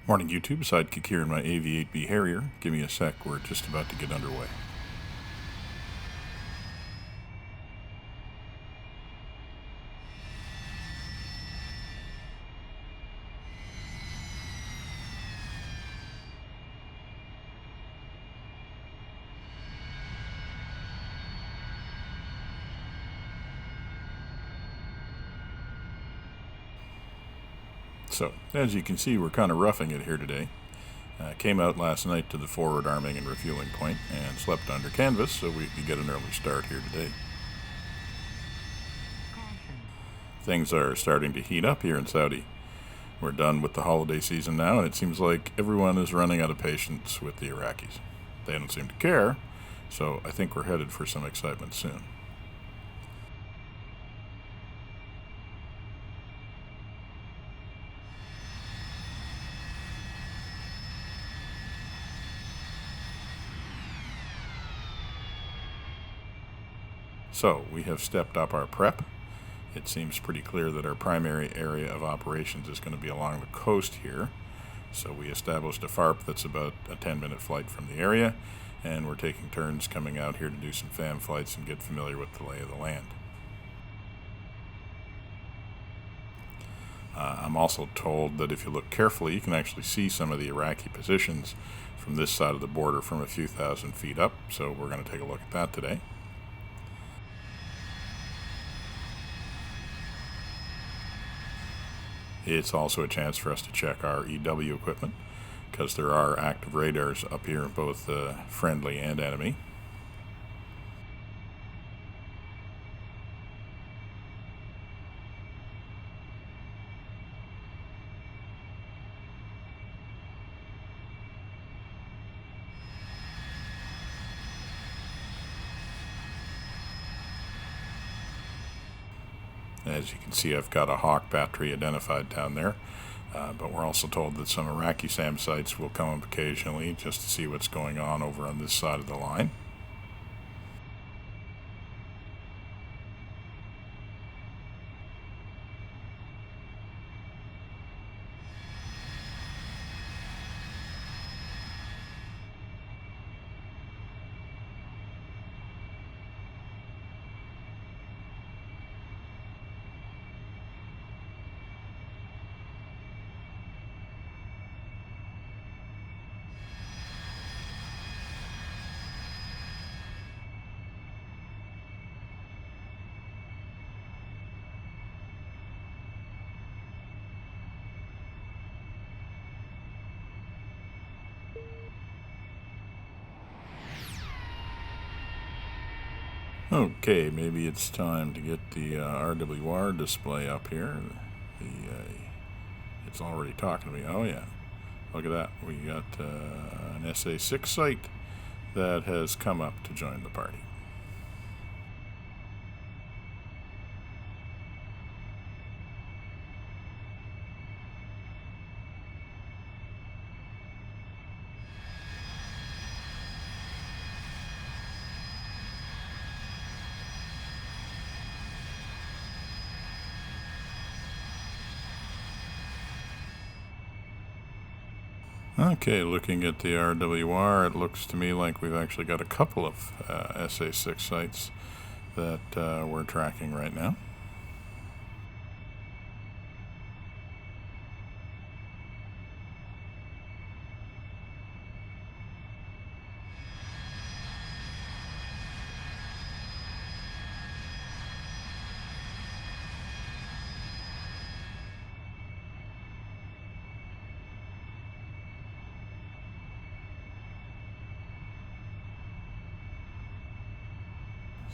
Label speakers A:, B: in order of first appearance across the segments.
A: Morning YouTube, Sidekick here in my AV8B Harrier. Give me a sec, we're just about to get underway. So, as you can see, we're kind of roughing it here today. Came out last night to the forward arming and refueling point and slept under canvas so we could get an early start here today. Things are starting to heat up here in Saudi. We're done with the holiday season now, and it seems like everyone is running out of patience with the Iraqis. They don't seem to care, so I think we're headed for some excitement soon. So, we have stepped up our prep. It seems pretty clear that our primary area of operations is going to be along the coast here. So we established a FARP that's about a 10-minute flight from the area, and we're taking turns coming out here to do some FAM flights and get familiar with the lay of the land. I'm also told that if you look carefully, you can actually see some of the Iraqi positions from this side of the border from a few thousand feet up, so we're going to take a look at that today. It's also a chance for us to check our EW equipment, because there are active radars up here, both friendly and enemy. As you can see, I've got a Hawk battery identified down there, but we're also told that some Iraqi SAM sites will come up occasionally just to see what's going on over on this side of the line. Okay, maybe it's time to get the RWR display up here. It's already talking to me. Oh yeah, look at that. We got an SA6 site that has come up to join the party. Okay, looking at the RWR, it looks to me like we've actually got a couple of SA6 sites that we're tracking right now.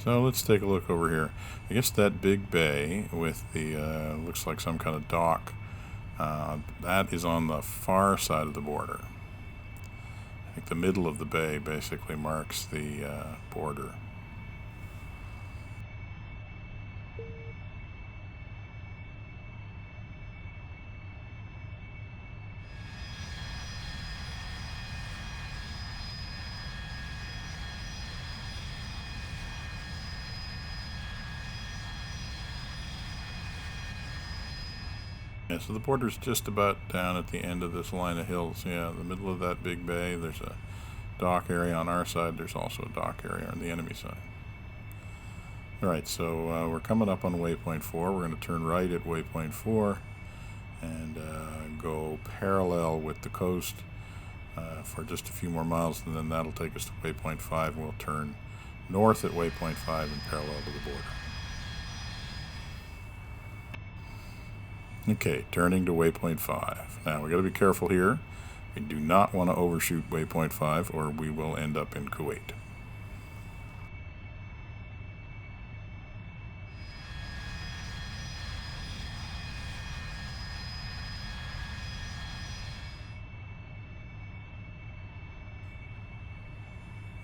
A: So let's take a look over here. I guess that big bay with the, looks like some kind of dock, that is on the far side of the border. I think the middle of the bay basically marks the border. Yeah, so the border's just about down at the end of this line of hills. Yeah, in the middle of that big bay, there's a dock area on our side. There's also a dock area on the enemy side. Alright, so we're coming up on waypoint 4. We're going to turn right at waypoint 4 and go parallel with the coast for just a few more miles, and then that'll take us to waypoint 5, and we'll turn north at waypoint 5 and parallel to the border. Okay, turning to waypoint 5. Now, we got to be careful here. We do not want to overshoot waypoint 5 or we will end up in Kuwait.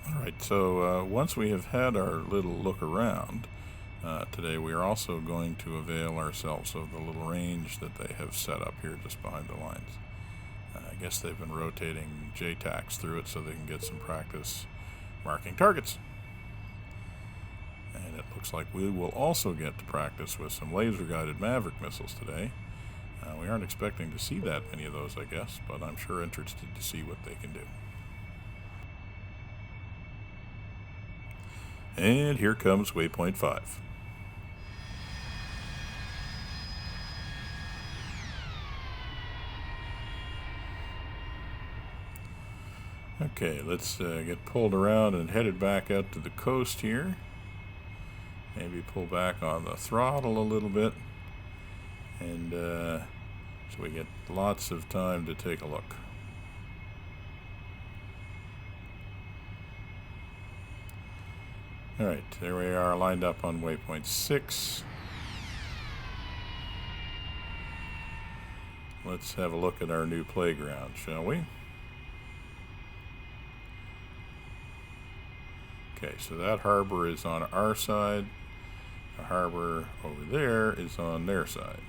A: Alright, so once we have had our little look around, today we are also going to avail ourselves of the little range that they have set up here just behind the lines. I guess they've been rotating JTACs through it so they can get some practice marking targets. And it looks like we will also get to practice with some laser-guided Maverick missiles today. We aren't expecting to see that many of those, I guess, but I'm sure interested to see what they can do. And here comes waypoint 5. Okay, let's get pulled around and headed back out to the coast here. Maybe pull back on the throttle a little bit. And so we get lots of time to take a look. Alright, there we are lined up on waypoint 6. Let's have a look at our new playground, shall we? Okay, so that harbor is on our side. The harbor over there is on their side.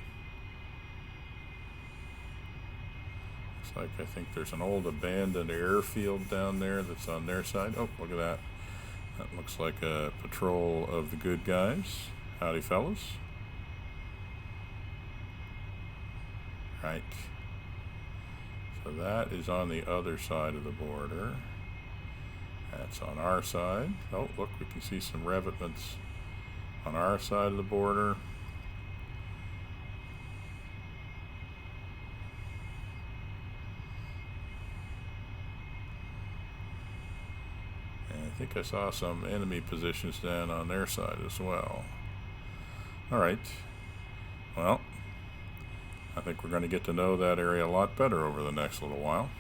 A: Looks like I think there's an old abandoned airfield down there that's on their side. Oh, look at that. That looks like a patrol of the good guys. Howdy, fellas. Right. So that is on the other side of the border. That's on our side. Oh, look, we can see some revetments on our side of the border. And I think I saw some enemy positions down on their side as well. Alright. Well, I think we're going to get to know that area a lot better over the next little while.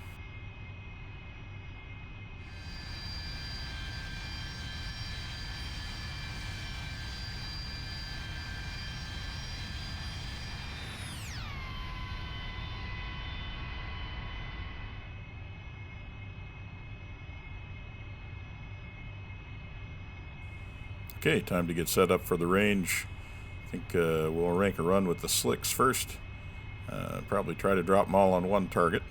A: Okay, time to get set up for the range. I think we'll rank a run with the slicks first. Probably try to drop them all on one target,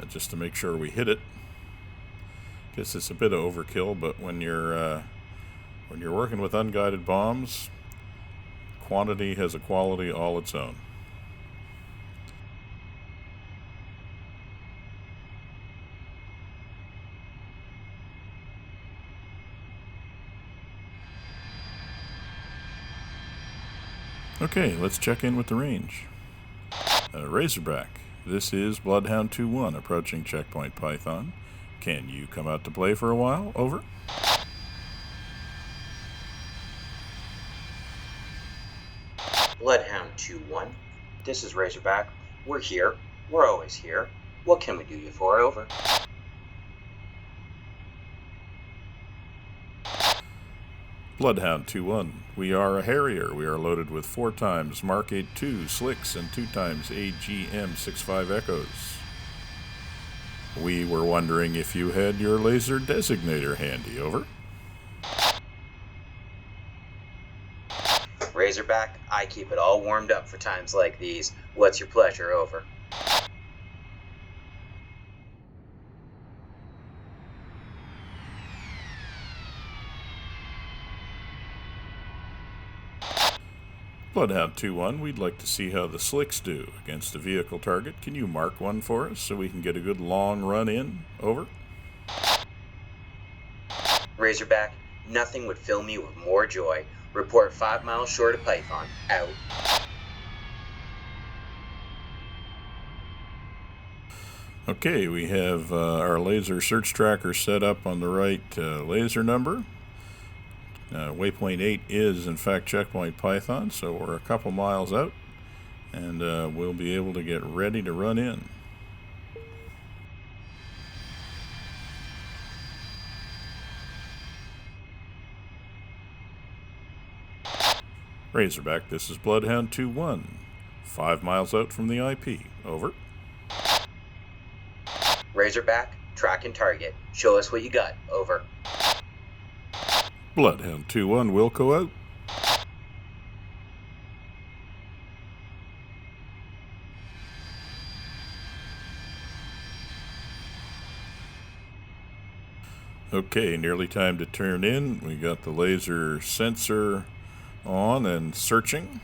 A: just to make sure we hit it. Guess it's a bit of overkill, but when you're working with unguided bombs, quantity has a quality all its own. Okay, let's check in with the range. Razorback, this is Bloodhound 2-1 approaching Checkpoint Python. Can you come out to play for a while? Over.
B: Bloodhound 2-1, this is Razorback. We're here. We're always here. What can we do you for? Over.
A: Bloodhound 2-1, we are a Harrier. We are loaded with 4 times Mark 8-2 Slicks and 2 times AGM-65 Echoes. We were wondering if you had your laser designator handy. Over.
B: Razorback, I keep it all warmed up for times like these. What's your pleasure? Over.
A: Bloodhound 2-1, we'd like to see how the slicks do against a vehicle target. Can you mark one for us so we can get a good long run in? Over.
B: Razorback, nothing would fill me with more joy. Report 5 miles short of Python. Out.
A: Okay, we have our laser search tracker set up on the right laser number. Waypoint 8 is in fact checkpoint Python, so we're a couple miles out, and we'll be able to get ready to run in. Razorback, this is Bloodhound 2-1, 5 miles out from the IP. Over.
B: Razorback, track and target. Show us what you got. Over.
A: Bloodhound 2-1, Wilco out. Okay, nearly time to turn in. We got the laser sensor on and searching.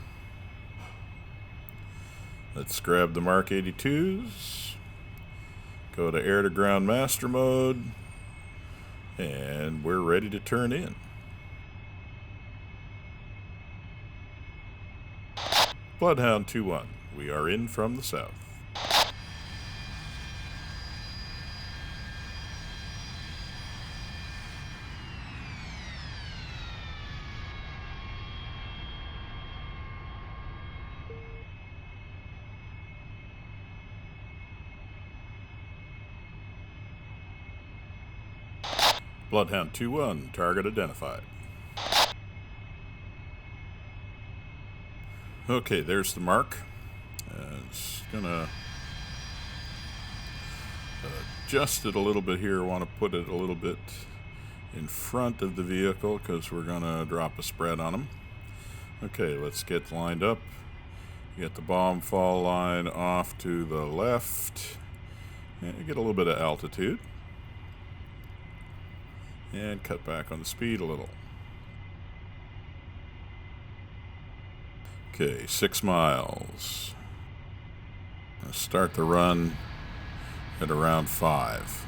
A: Let's grab the Mark 82s. Go to air to ground master mode. And we're ready to turn in. Bloodhound 2-1, we are in from the south. Bloodhound 2-1, target identified. Okay, there's the mark. It's gonna adjust it a little bit here. I want to put it a little bit in front of the vehicle because we're gonna drop a spread on them. Okay, let's get lined up. Get the bomb fall line off to the left. And get a little bit of altitude. And cut back on the speed a little. Okay, 6 miles. Let's start the run at around 5.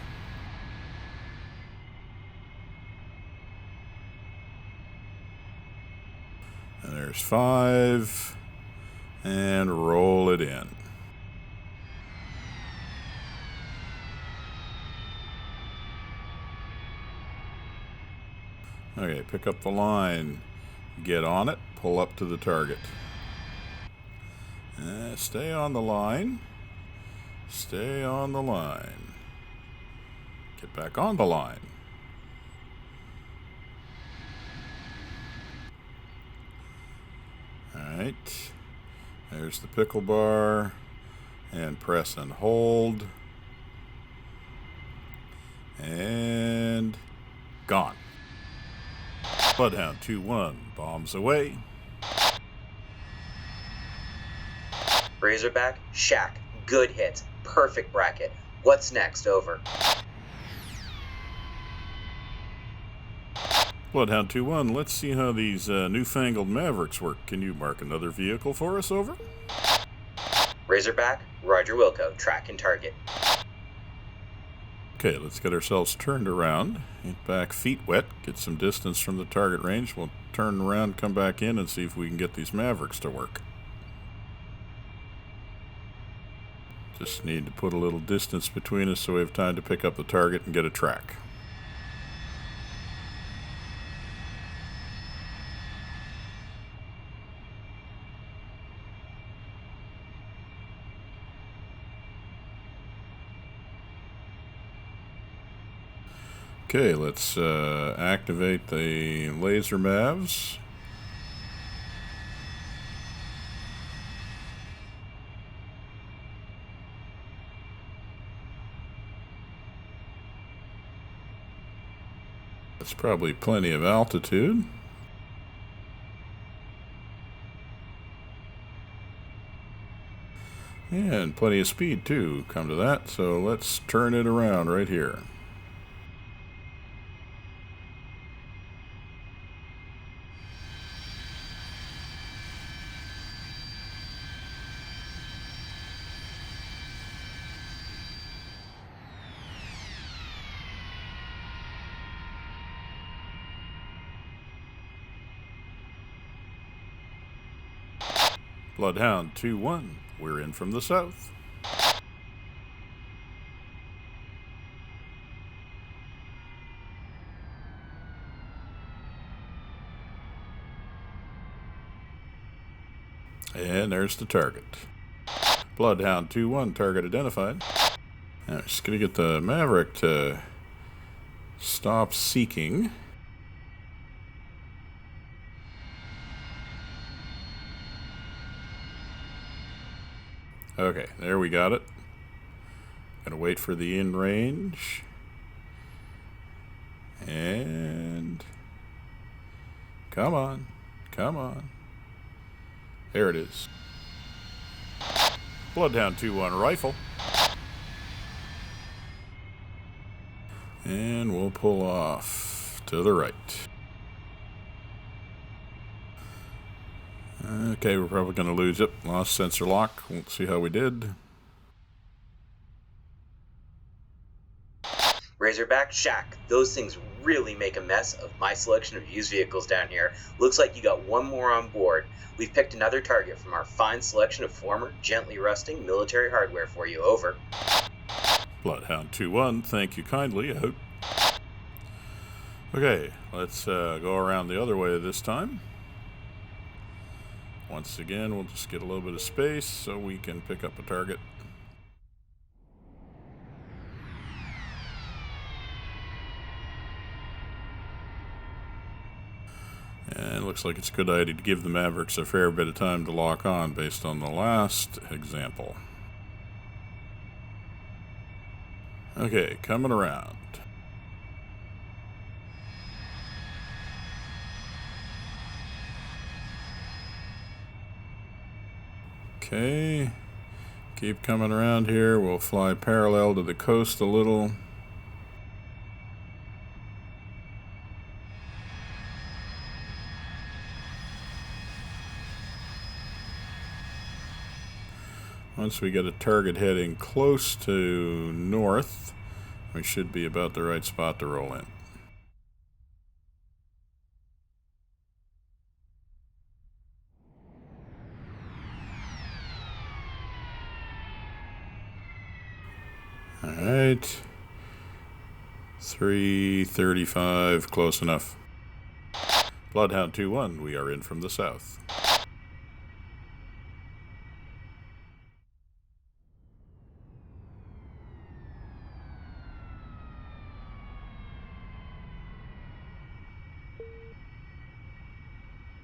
A: And there's 5. And roll it in. Okay, pick up the line. Get on it. Pull up to the target. Stay on the line. Stay on the line. Get back on the line. Alright. There's the pickle bar. And press and hold. And gone. Bloodhound 2-1, bombs away.
B: Razorback, shack, good hits, perfect bracket. What's next? Over.
A: Bloodhound 2-1, let's see how these newfangled Mavericks work. Can you mark another vehicle for us? Over.
B: Razorback, Roger Wilco, track and target.
A: Okay, let's get ourselves turned around. Get back, feet wet, get some distance from the target range. We'll turn around, come back in, and see if we can get these Mavericks to work. Just need to put a little distance between us so we have time to pick up the target and get a track. Okay, let's activate the Laser Mavs. That's probably plenty of altitude. And plenty of speed too, come to that. So let's turn it around right here. Bloodhound 2-1, we're in from the south. And there's the target. Bloodhound 2-1, target identified. Now, just going to get the Maverick to stop seeking. Okay, there we got it. Gonna wait for the in range. And come on, come on. There it is. Bloodhound 2-1 rifle. And we'll pull off to the right. Okay, we're probably going to lose it. Lost sensor lock. We'll see how we did.
B: Razorback, Shack, those things really make a mess of my selection of used vehicles down here. Looks like you got one more on board. We've picked another target from our fine selection of former, gently rusting military hardware for you. Over.
A: Bloodhound 2-1, thank you kindly. Out. Okay, let's go around the other way this time. Once again, we'll just get a little bit of space so we can pick up a target. And it looks like it's a good idea to give the Mavericks a fair bit of time to lock on based on the last example. Okay, coming around. Okay, keep coming around here. We'll fly parallel to the coast a little. Once we get a target heading close to north, we should be about the right spot to roll in. All right, 335, close enough. Bloodhound 2-1, we are in from the south.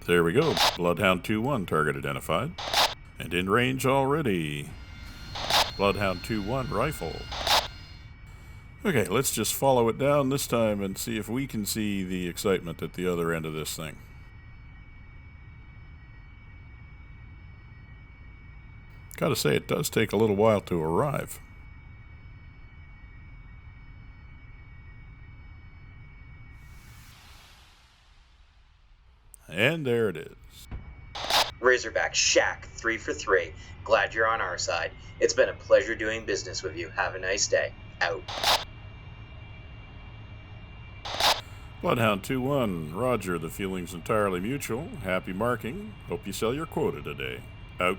A: There we go. Bloodhound 2-1, target identified. And in range already. Bloodhound 2-1, rifle. Okay, let's just follow it down this time and see if we can see the excitement at the other end of this thing. Gotta say, it does take a little while to arrive. And there it is.
B: Razorback, Shack, 3 for 3. Glad you're on our side. It's been a pleasure doing business with you. Have a nice day. Out.
A: Bloodhound 2-1, roger, the feeling's entirely mutual. Happy marking. Hope you sell your quota today. Out.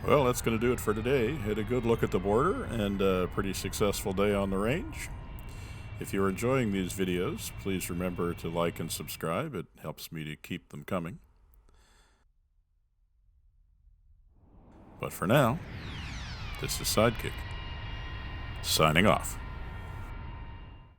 A: Well, that's going to do it for today. Had a good look at the border and a pretty successful day on the range. If you're enjoying these videos, please remember to like and subscribe. It helps me to keep them coming. But for now, this is Sidekick, signing off.